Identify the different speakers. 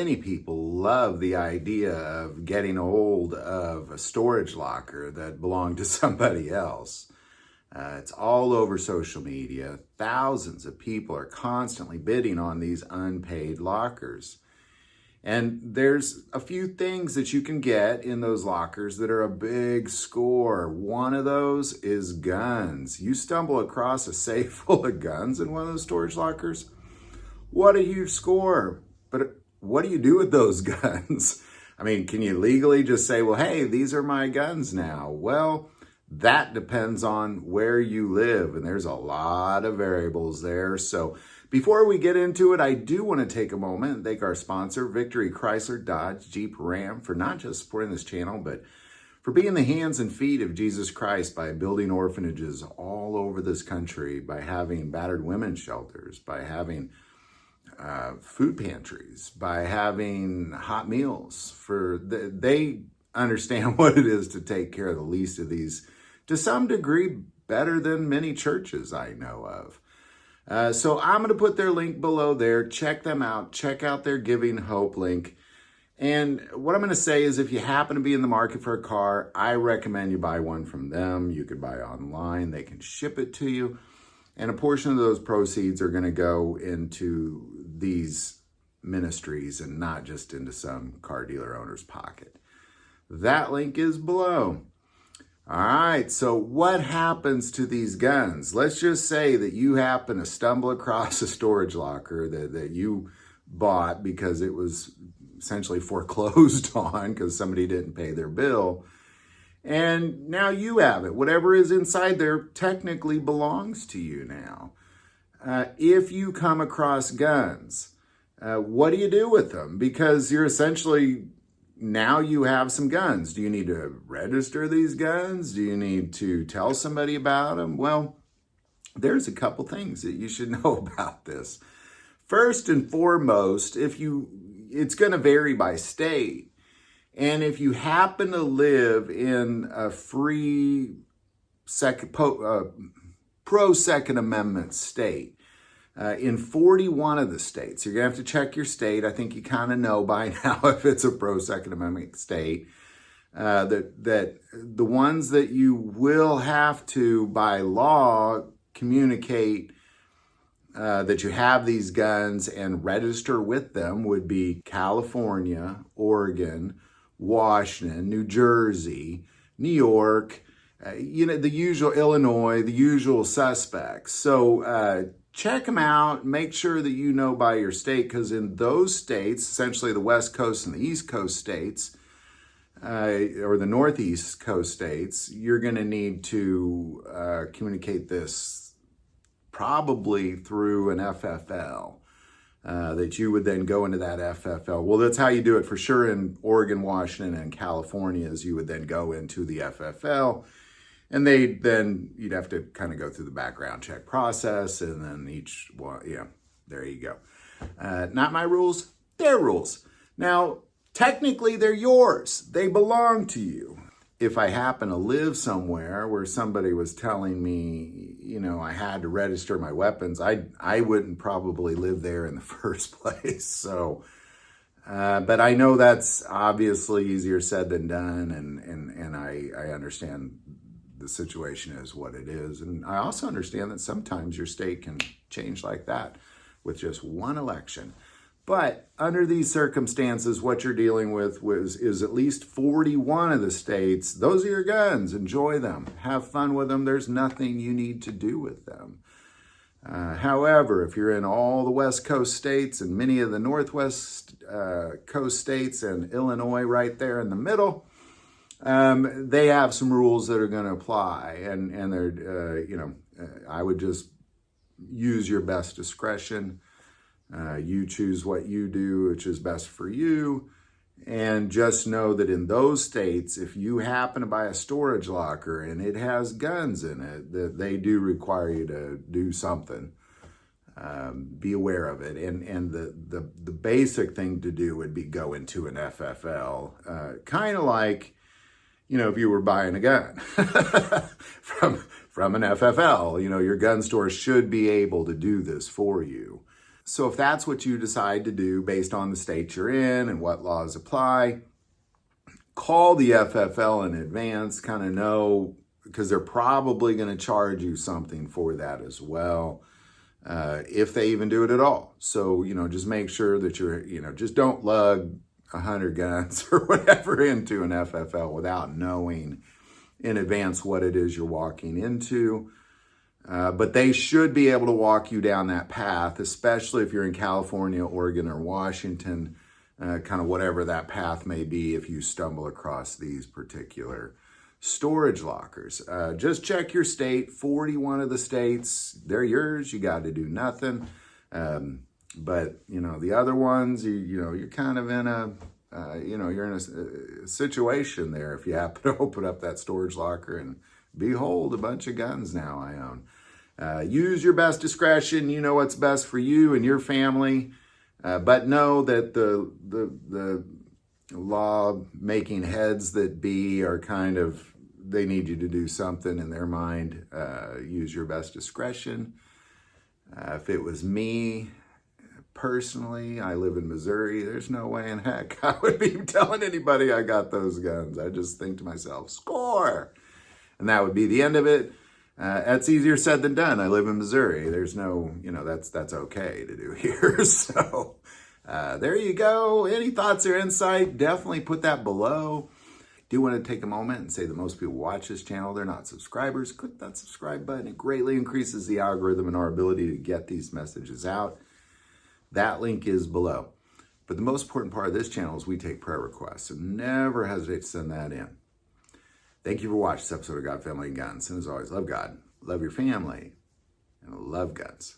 Speaker 1: many people love the idea of getting a hold of a storage locker that belonged to somebody else. It's all over social media. Thousands of people are constantly bidding on these unpaid lockers. And there's a few things that you can get in those lockers that are a big score. One of those is guns. You stumble across a safe full of guns in one of those storage lockers, what a huge score. But what do you do with those guns? I mean, can you legally just say, well, hey, these are my guns now? Well, that depends on where you live, and there's a lot of variables there. So before we get into it, I do want to take a moment and thank our sponsor, Victory Chrysler Dodge Jeep Ram, for not just supporting this channel, but for being the hands and feet of Jesus Christ by building orphanages all over this country, by having battered women's shelters, by having food pantries, by having hot meals. They understand what it is to take care of the least of these, to some degree, better than many churches I know of. So I'm going to put their link below there. Check them out. Check out their Giving Hope link. And what I'm going to say is if you happen to be in the market for a car, I recommend you buy one from them. You could buy online. They can ship it to you. And a portion of those proceeds are going to go into these ministries and not just into some car dealer owner's pocket. That link is below. All right, so what happens to these guns? Let's just say that you happen to stumble across a storage locker that you bought because it was essentially foreclosed on because somebody didn't pay their bill. And now you have it. Whatever is inside there technically belongs to you now. If you come across guns, what do you do with them? Because you're essentially... now you have some guns. Do you need to register these guns? Do you need to tell somebody about them? Well, there's a couple things that you should know about this. First and foremost, it's going to vary by state. And if you happen to live in a free pro-Second Amendment state, in 41 of the states, you're going to have to check your state. I think you kind of know by now if it's a pro-Second Amendment state, that the ones that you will have to, by law, communicate that you have these guns and register with them would be California, Oregon, Washington, New Jersey, New York, the usual, Illinois, the usual suspects. So, check them out. Make sure that you know by your state, because in those states, essentially the West Coast and the East Coast states, or the Northeast Coast states, you're going to need to communicate this probably through an FFL, that you would then go into that FFL. Well, that's how you do it for sure in Oregon, Washington, and California, is you would then go into the FFL. And you'd have to kind of go through the background check process, and then each one, there you go. Not my rules, their rules. Now, technically, they're yours. They belong to you. If I happen to live somewhere where somebody was telling me, I had to register my weapons, I wouldn't probably live there in the first place. So, but I know that's obviously easier said than done, and I understand the situation is what it is. And I also understand that sometimes your state can change like that with just one election. But under these circumstances, what you're dealing with is at least 41 of the states. Those are your guns. Enjoy them. Have fun with them. There's nothing you need to do with them. However, if you're in all the West Coast states and many of the Northwest Coast states and Illinois right there in the middle, they have some rules that are going to apply, and they're, I would just use your best discretion. You choose what you do, which is best for you, and just know that in those states, if you happen to buy a storage locker and it has guns in it, that they do require you to do something. Be aware of it, and the basic thing to do would be go into an FFL, kind of like, if you were buying a gun from an FFL, your gun store should be able to do this for you. So if that's what you decide to do based on the state you're in and what laws apply, call the FFL in advance, kind of know, because they're probably going to charge you something for that as well, if they even do it at all. So, just make sure that just don't lug 100 guns or whatever into an FFL without knowing in advance what it is you're walking into. But they should be able to walk you down that path, especially if you're in California, Oregon, or Washington, kind of whatever that path may be if you stumble across these particular storage lockers. Just check your state. 41 of the states, they're yours. You got to do nothing. But, the other ones, you're kind of in you're in a situation there if you happen to open up that storage locker and behold, a bunch of guns now I own. Use your best discretion. You know what's best for you and your family. But know that the law-making heads that be are kind of, they need you to do something in their mind. Use your best discretion. If it was me, personally, I live in Missouri, there's no way in heck I would be telling anybody I got those guns. I just think to myself, score! And that would be the end of it. That's easier said than done. I live in Missouri. There's no, that's okay to do here. So there you go. Any thoughts or insight? Definitely put that below. Do want to take a moment and say that most people watch this channel, they're not subscribers. Click that subscribe button. It greatly increases the algorithm and our ability to get these messages out. That link is below. But the most important part of this channel is we take prayer requests. So never hesitate to send that in. Thank you for watching this episode of God, Family, and Guns. And as always, love God, love your family, and love guns.